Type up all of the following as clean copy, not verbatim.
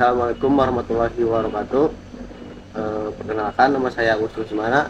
Assalamualaikum warahmatullahi wabarakatuh. Perkenalkan, nama saya Agus Rusmana.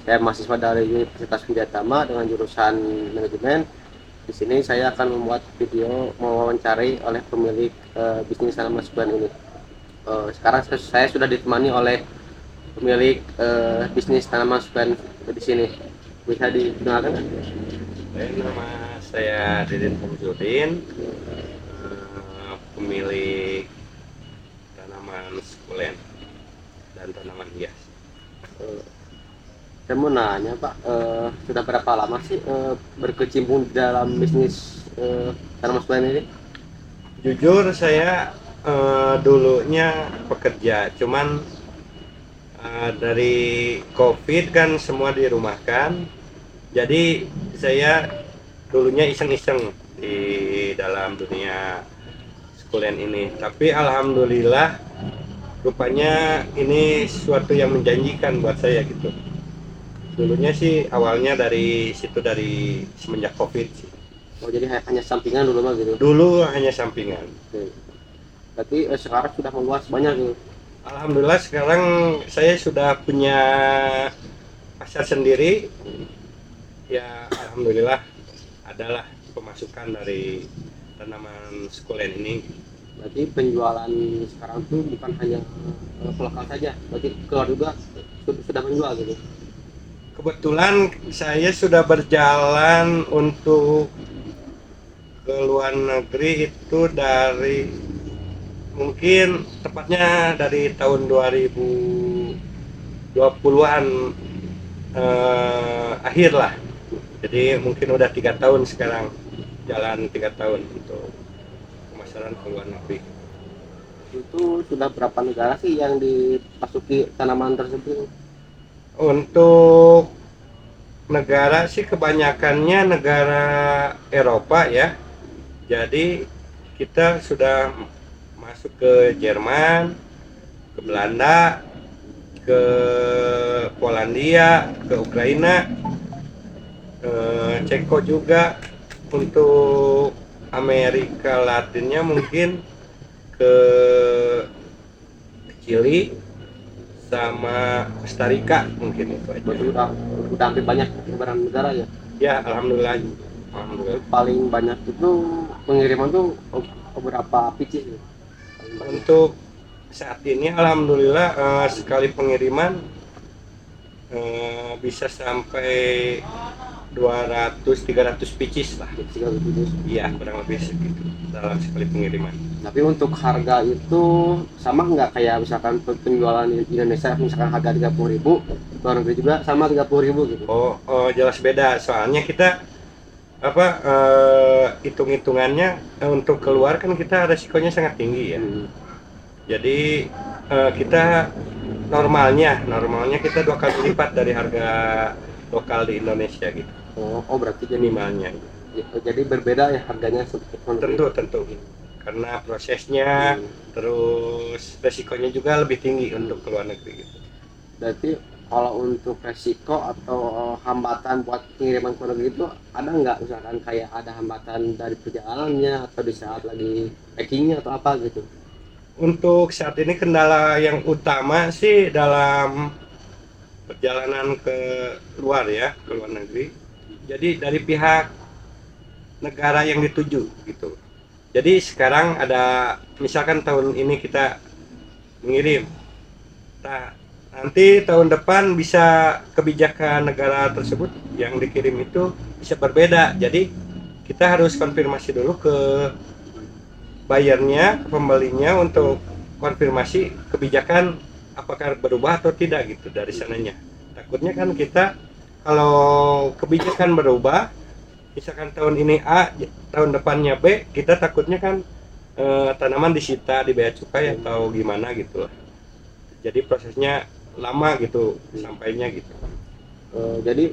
Saya mahasiswa dari Universitas Widyatama dengan jurusan manajemen. Di sini saya akan membuat video mewawancari oleh pemilik bisnis tanaman sukulen ini. Sekarang saya sudah ditemani oleh pemilik bisnis tanaman sukulen di sini. Bisa dikenalkan? Nama saya Didin Hamzudin, pemilik tanaman sukulen dan tanaman hias. Eh, saya mau nanya Pak, sudah berapa lama sih berkecimpung di dalam bisnis tanaman sukulen ini? Jujur saya dulunya pekerja, cuman dari COVID kan semua dirumahkan, jadi saya dulunya iseng-iseng di dalam dunia sukulen ini. Tapi alhamdulillah rupanya ini sesuatu yang menjanjikan buat saya gitu. Dulunya sih awalnya dari situ, dari semenjak COVID sih. Oh, jadi hanya sampingan dulu mah gitu. Dulu hanya sampingan. Oke. Berarti sekarang sudah meluas banyak gitu. Alhamdulillah sekarang saya sudah punya pasar sendiri. Ya alhamdulillah adalah pemasukan dari tanaman sukulen ini. Berarti penjualan sekarang tuh bukan hanya ke lokal saja, berarti keluar juga sudah menjual gitu. Kebetulan saya sudah berjalan untuk ke luar negeri itu dari mungkin tepatnya dari tahun 2020-an akhir lah. Jadi mungkin udah 3 tahun sekarang, jalan 3 tahun untuk pemasaran ke luar negeri. Itu sudah berapa negara sih yang dimasuki tanaman tersebut? Untuk negara sih kebanyakannya negara Eropa ya. Jadi kita sudah masuk ke Jerman, ke Belanda, ke Polandia, ke Ukraina, Ceko juga. Untuk Amerika Latinnya mungkin ke Chili sama Costa Rica, mungkin itu aja. Berarti udah hampir banyak beberapa negara ya. Ya alhamdulillah, alhamdulillah. Paling banyak itu pengiriman tuh beberapa pieces gitu. Paling banyak. Untuk saat ini alhamdulillah sekali pengiriman bisa sampai 200-300 pieces lah. Jadi 300 pieces. Iya kurang lebih segitu dalam sekali pengiriman. Tapi untuk harga itu sama nggak kayak misalkan penjualan di Indonesia, misalkan harga 30.000, luar negeri juga sama 30.000 gitu. Jelas beda, soalnya kita hitung-hitungannya untuk keluar kan kita resikonya sangat tinggi ya. Jadi kita normalnya kita 2 kali lipat dari harga lokal di Indonesia gitu, Berarti minimalnya. jadi berbeda ya harganya Tentu karena prosesnya terus resikonya juga lebih tinggi untuk ke luar negeri gitu. Berarti kalau untuk resiko atau hambatan buat pengiriman ke luar negeri itu ada nggak, misalkan kayak ada hambatan dari perjalanannya atau di saat lagi packingnya atau apa gitu? Untuk saat ini kendala yang utama sih dalam perjalanan ke luar ya, ke luar negeri. Jadi dari pihak negara yang dituju gitu. Jadi sekarang ada misalkan tahun ini kita mengirim, nah, nanti tahun depan bisa kebijakan negara tersebut yang dikirim itu bisa berbeda. Jadi kita harus konfirmasi dulu ke buyernya, ke pembelinya untuk konfirmasi kebijakan apakah berubah atau tidak gitu dari sananya. Takutnya kan kita kalau kebijakan berubah, misalkan tahun ini A, tahun depannya B, kita takutnya kan tanaman disita di bea cukai atau gimana gitu lah. Jadi prosesnya lama gitu sampainya gitu. Jadi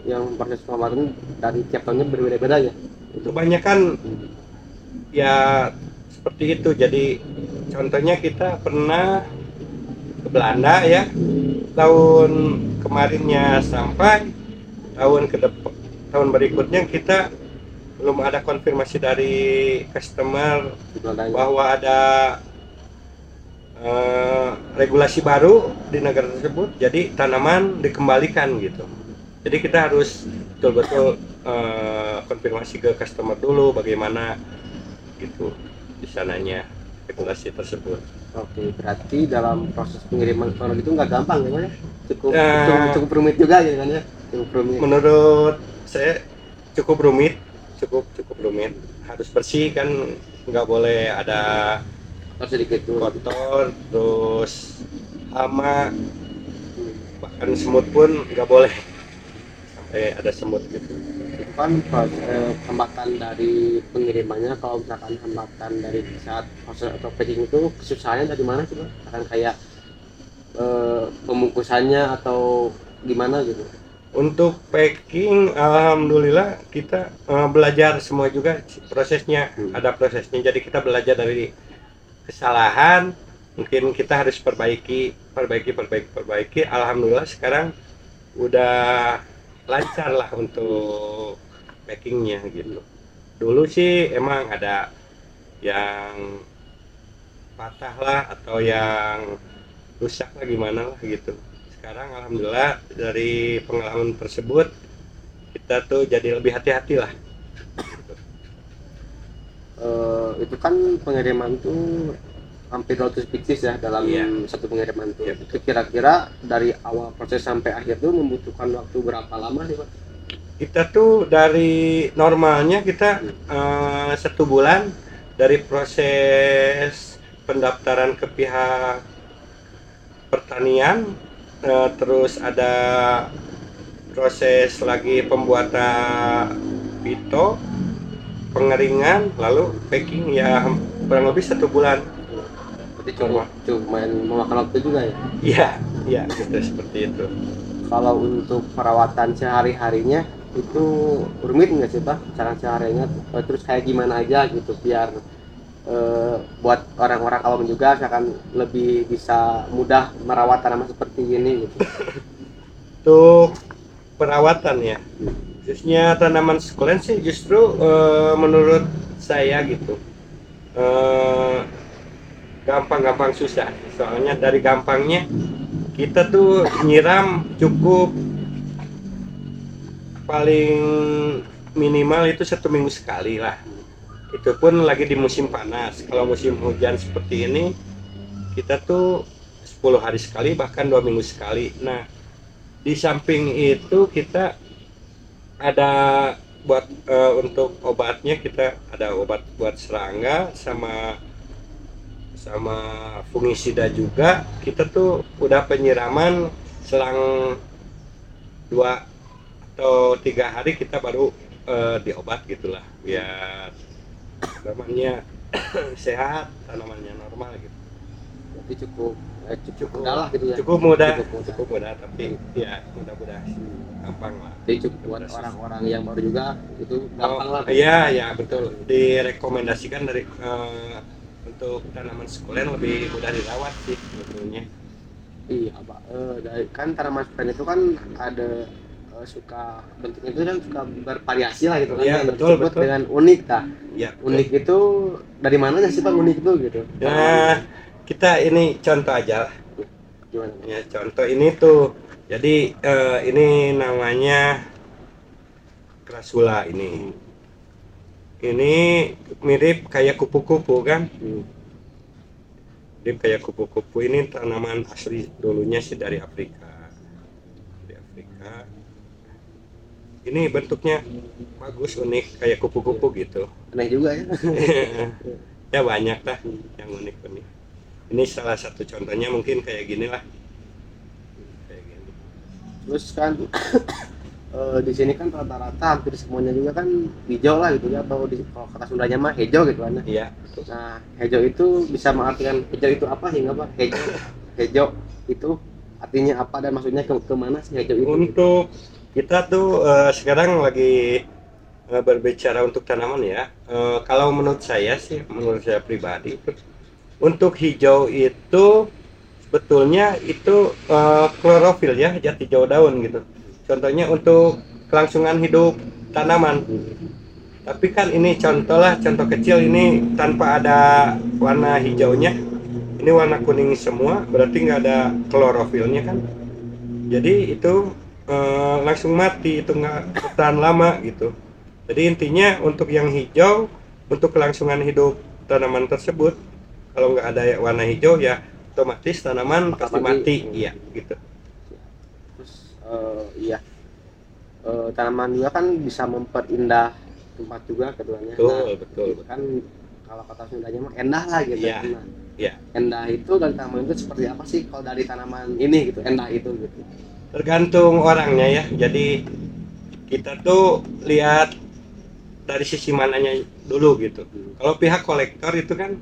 yang proses pengamanan dari tiap tahunnya berbeda-beda ya? Kebanyakan ya seperti itu. Jadi contohnya kita pernah ke Belanda ya, tahun kemarinnya sampai tahun berikutnya kita belum ada konfirmasi dari customer bahwa ada regulasi baru di negara tersebut, jadi tanaman dikembalikan gitu. Jadi kita harus betul-betul konfirmasi ke customer dulu bagaimana gitu di sananya regulasi tersebut. Oke, berarti dalam proses pengiriman produk itu nggak gampang ya, ya? Cukup, Eh, cukup rumit juga gitu kan ya? Cukup rumit. Menurut saya cukup rumit, cukup rumit. Harus bersih kan, nggak boleh ada Harus sedikit dulu. kotor, terus hama, bahkan semut pun nggak boleh sampai ada semut gitu. Itu kan hambatan dari pengirimannya. Kalau misalkan hambatan dari saat proses atau packing itu kesusahannya dari mana sih, Pak? Misalkan kayak pembungkusannya atau gimana gitu. Untuk packing, alhamdulillah kita belajar semua juga prosesnya, ada prosesnya. Jadi kita belajar dari kesalahan, mungkin kita harus perbaiki. Alhamdulillah sekarang udah lancar lah untuk packingnya gitu. Dulu sih emang ada yang patah lah atau yang rusak lah gimana lah gitu. Sekarang alhamdulillah dari pengalaman tersebut kita tuh jadi lebih hati-hati lah. Itu kan pengiriman tuh hampir 200 pieces ya dalam satu pengiriman tuh. Iya, Itu kira-kira dari awal proses sampai akhir tuh membutuhkan waktu berapa lama sih, Pak? Kita tuh dari normalnya kita 1 bulan dari proses pendaftaran ke pihak pertanian, terus ada proses lagi pembuatan pito, pengeringan, lalu packing ya kurang lebih 1 bulan. Berarti cukup main memakan waktu juga ya. Iya gitu seperti itu. Kalau untuk perawatan sehari-harinya itu rumit nggak sih, Pak? Cara seharinya terus kayak gimana aja gitu biar buat orang-orang awam juga akan lebih bisa mudah merawat tanaman seperti ini gitu. Untuk perawatan ya, khususnya tanaman sukulen sih justru menurut saya gitu gampang-gampang susah. Soalnya dari gampangnya kita tuh nyiram cukup paling minimal itu 1 minggu sekali lah. Itu pun lagi di musim panas. Kalau musim hujan seperti ini kita tuh 10 hari sekali, bahkan 2 minggu sekali. Nah, di samping itu kita ada buat untuk obatnya, kita ada obat buat serangga sama fungisida juga. Kita tuh udah penyiraman selang 2 atau 3 hari kita baru diobat gitulah biar tanamannya sehat, tanamannya normal gitu. Berarti cukup mudah lah gitu ya. Cukup mudah tapi ya mudah-mudahan gampang lah. Jadi cukup buat orang-orang yang baru juga itu gampang lah. Iya betul, direkomendasikan dari untuk tanaman sukulen lebih mudah dirawat sih sebetulnya. Iya, Pak. Kan tanaman sukulen itu kan ada suka bentuknya itu kan suka bervariasi lah gitu kan. Iya, yang betul. disebut dengan unik tah. Iya. Unik itu dari mananya sih, Pak, unik itu gitu? Nah, kita ini contoh aja lah. Gimana? Ya, contoh ini tuh. Jadi ini namanya Crassula ini. Ini mirip kayak kupu-kupu kan? Mirip kayak kupu-kupu. Ini tanaman asli dulunya sih dari Afrika. Ini bentuknya bagus, unik, kayak kupu-kupu gitu. Aneh juga ya. Ya banyak lah yang unik-unik. Ini salah satu contohnya, mungkin kayak gini lah. Kayak gini. Terus kan di sini kan rata-rata hampir semuanya juga kan hijau lah gitu ya, atau kalau kata Sundanya mah hijau gitu kan. Iya. Nah, hijau itu bisa mengartikan hijau itu apa hingga Pak? Hijau itu artinya apa dan maksudnya kemana sih hijau itu? Untuk kita tuh sekarang lagi berbicara untuk tanaman ya. Kalau menurut saya pribadi, untuk hijau itu sebetulnya itu klorofil ya, jati hijau daun gitu. Contohnya untuk kelangsungan hidup tanaman. Tapi kan ini contoh kecil ini tanpa ada warna hijaunya. ini warna kuning semua, berarti nggak ada klorofilnya kan. Jadi itu langsung mati, itu nggak bertahan lama gitu. Jadi intinya untuk yang hijau, untuk kelangsungan hidup tanaman tersebut, kalau nggak ada warna hijau ya otomatis tanaman bakal pasti mati, mati. iya gitu. Terus iya, tanaman juga kan bisa memperindah tempat juga keduanya. Betul, Nah, betul, itu kan kalau kata Sundanya mah endah lah gitu. Iya, Endah. iya. Endah itu dari tanaman itu seperti apa sih kalau dari tanaman ini gitu, endah itu gitu. Tergantung orangnya ya. Jadi kita tuh lihat dari sisi mananya dulu gitu. Kalau pihak kolektor itu kan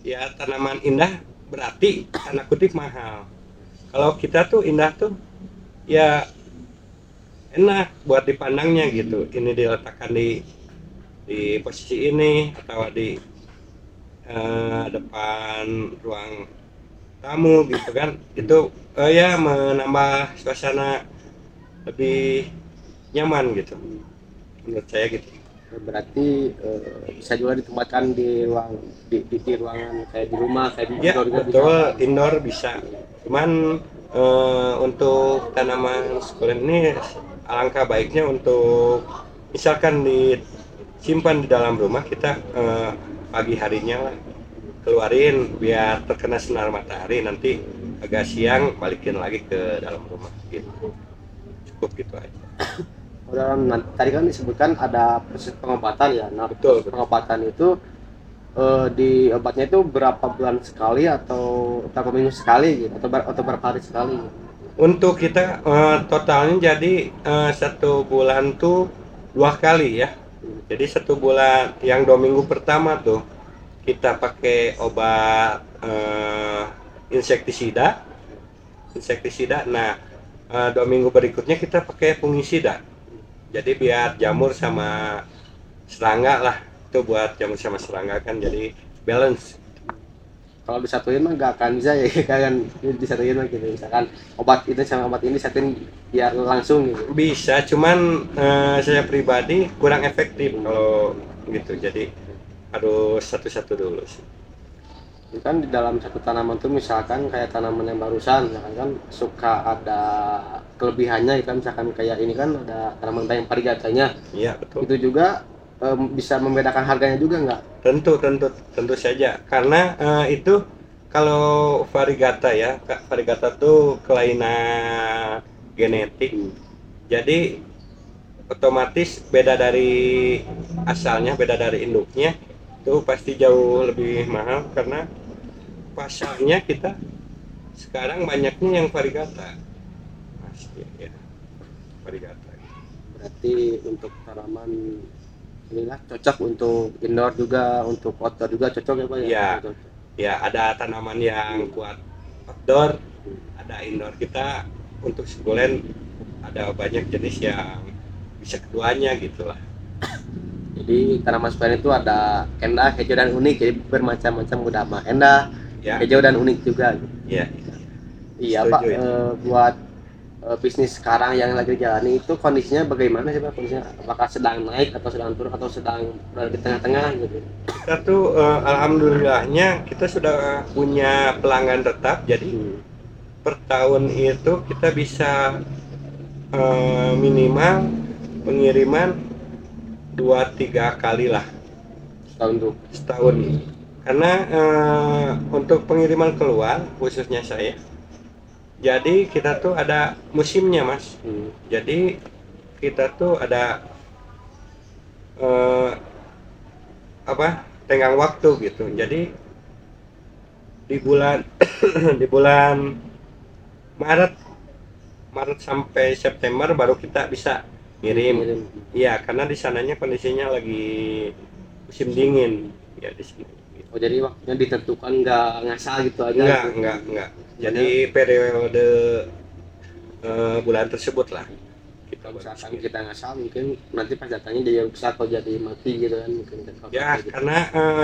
ya tanaman indah berarti tanda kutip mahal. Kalau kita tuh indah tuh ya enak buat dipandangnya gitu. Ini diletakkan di posisi ini atau di depan ruang tamu gitu kan. Itu ya menambah suasana lebih nyaman gitu. Menurut saya gitu. Berarti bisa juga ditempatkan di ruang di ruangan kayak di rumah kayak di Ya indoor juga bisa. betul, indoor bisa. Cuman untuk tanaman sukulent ini alangkah baiknya untuk misalkan disimpan di dalam rumah, kita pagi harinya lah keluarin biar terkena sinar matahari, nanti agak siang balikin lagi ke dalam rumah gitu. Cukup gitu aja. Dalam tadi kan disebutkan ada proses pengobatan ya. Nah, Betul, proses betul. pengobatan itu di obatnya itu berapa bulan sekali atau berapa minggu sekali gitu atau berapa hari sekali gitu. Untuk kita totalnya jadi 1 bulan tuh 2 kali ya. Jadi 1 bulan yang 2 minggu pertama tuh kita pakai obat insektisida, insektisida. Nah 2 minggu berikutnya kita pakai fungisida. Jadi biar jamur sama serangga lah, itu buat jamur sama serangga kan jadi balance. Kalau disatuin mah nggak akan bisa ya kan disatuin mah gitu misalkan obat ini sama obat ini disatuin biar langsung gitu. Bisa, cuman saya pribadi kurang efektif kalau gitu. Jadi harus satu-satu dulu sih. Itu kan di dalam satu tanaman tuh misalkan kayak tanaman yang barusan misalkan kan suka ada kelebihannya kan misalkan kayak ini kan ada tanaman yang parigatanya Iya betul. itu juga bisa membedakan harganya juga nggak? Tentu, tentu, tentu saja. Karena itu kalau variegata ya, variegata tuh kelainan genetik. Jadi otomatis beda dari asalnya, beda dari induknya, itu pasti jauh lebih mahal karena pasarnya kita sekarang banyaknya yang variegata. Mas, ya, variegata. Berarti untuk tanaman inilah cocok untuk indoor juga untuk outdoor juga cocok ya Pak ya? Ya, Cocok. ya ada tanaman yang kuat outdoor, ada indoor. Kita untuk sukulen ada banyak jenis yang bisa keduanya gitulah. Jadi tanaman sukulen itu ada endah, hijau dan unik jadi bermacam-macam udah mah endah, Ya, hijau dan unik juga. ya, Iya Pak, setuju itu. buat bisnis sekarang yang lagi dijalani itu kondisinya bagaimana sih Pak? Kondisinya apakah sedang naik atau sedang turun atau sedang berada di tengah-tengah gitu? Kita tuh alhamdulillahnya kita sudah punya pelanggan tetap. Jadi per tahun itu kita bisa minimal pengiriman 2-3 kali lah Setahun tuh. setahun. Karena untuk pengiriman keluar khususnya saya, jadi kita tuh ada musimnya mas. Jadi kita tuh ada eh, apa tenggang waktu gitu. Jadi di bulan di bulan Maret Maret sampai September baru kita bisa ngirim. Iya, karena di sananya kondisinya lagi musim dingin ya di sini. Oh jadi waktunya ditentukan nggak ngasal gitu aja Enggak, gitu. enggak. Jadi periode bulan tersebut lah kita Kalau misalkan bagus. kita ngasal mungkin nanti pas datanya jadi rusak atau jadi mati gitu kan mungkin kalau Ya, gitu. karena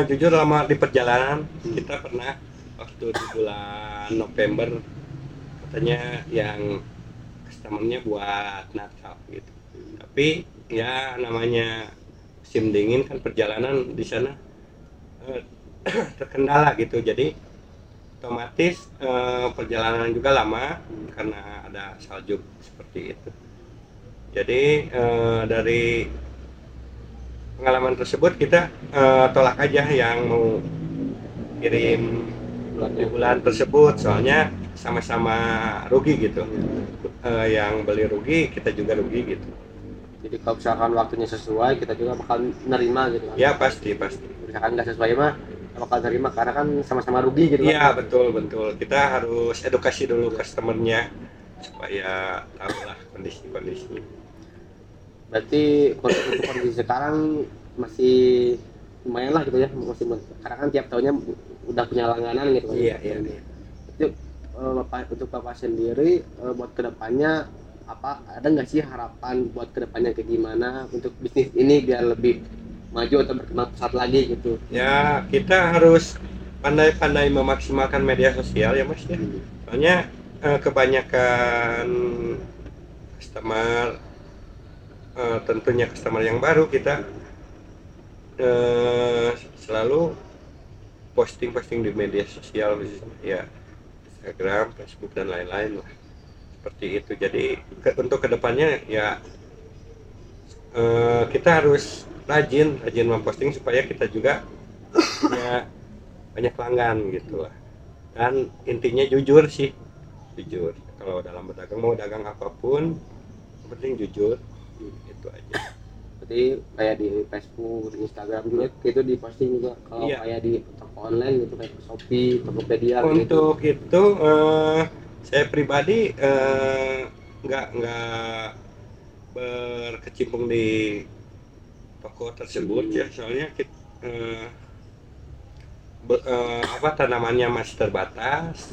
jujur lama di perjalanan kita pernah waktu di bulan November katanya yang customernya buat Natal gitu. Tapi ya namanya musim dingin kan perjalanan di sana eh, terkendala gitu. Jadi otomatis perjalanan juga lama karena ada salju seperti itu. Jadi dari pengalaman tersebut kita tolak aja yang mau kirim di bulan tersebut, soalnya sama-sama rugi gitu. Yang beli rugi, kita juga rugi gitu. Jadi kalau misalkan waktunya sesuai, kita juga bakal nerima gitu kan. Ya pasti. Misalkan nggak sesuai mah kita bakal nerima karena kan sama-sama rugi gitu Iya kan. betul. Kita harus edukasi dulu customernya supaya tahu lah kondisi. Berarti untuk kondisi sekarang masih lumayan lah gitu ya, masih karena kan tiap tahunnya udah punya langganan gitu kan. Iya. Itu untuk bapak sendiri buat kedepannya apa ada nggak sih harapan buat kedepannya kayak gimana untuk bisnis ini biar lebih maju atau berkembang pesat lagi gitu? Ya kita harus pandai-pandai memaksimalkan media sosial ya mas ya. Soalnya kebanyakan customer, tentunya customer yang baru, kita selalu posting di media sosial ya, Instagram, Facebook dan lain-lain lah seperti itu. Jadi untuk kedepannya ya kita harus rajin memposting supaya kita juga punya banyak pelanggan gitu lah. Dan intinya jujur sih, kalau dalam berdagang mau dagang apapun yang penting jujur, itu aja. Jadi kayak di Facebook, di Instagram juga itu diposting juga kalau Iya. kayak di toko online gitu kayak Shopee, Tokopedia gitu. Untuk itu saya pribadi nggak berkecimpung di toko tersebut ya, soalnya kita, tanamannya masih terbatas,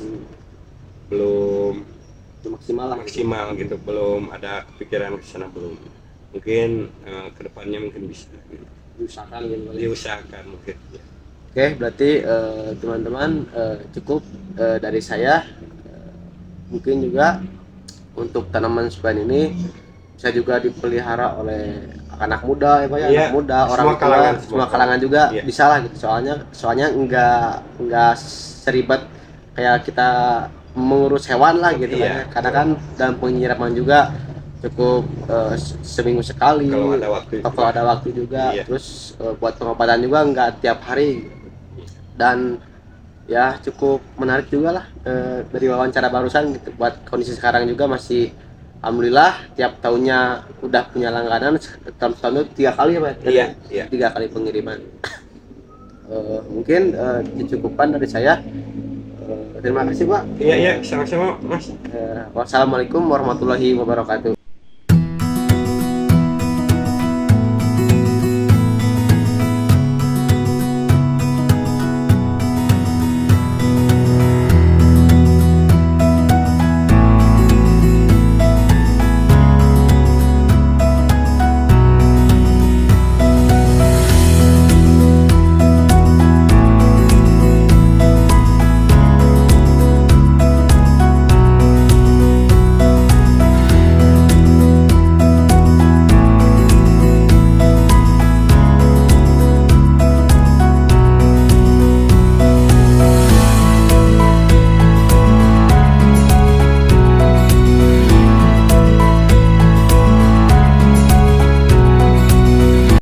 belum Maksimal lah. maksimal gitu, belum ada kepikiran ke sana, belum. Mungkin kedepannya mungkin bisa Diusahakan gitu. diusahakan mungkin ya. Oke, berarti teman-teman cukup dari saya. Mungkin juga untuk tanaman span ini bisa juga dipelihara oleh anak muda ya Pak ya, Iya, anak muda, orang semua tua, kalangan, semua kalangan juga iya. bisa lah gitu. Soalnya enggak seribet kayak kita mengurus hewan lah gitu kan Iya. ya. Karena kan dalam penyiraman juga cukup seminggu sekali Kalau ada waktu juga. Iya. Terus buat pengobatan juga enggak tiap hari. Dan ya cukup menarik juga lah dari wawancara barusan gitu. Buat kondisi sekarang juga masih alhamdulillah tiap tahunnya udah punya langganan, dalam setahun itu 3 kali ya Pak? Iya. 3 kali pengiriman. Mungkin dicukupkan dari saya. Terima kasih Pak. Iya, sama-sama Mas. Wassalamualaikum warahmatullahi wabarakatuh.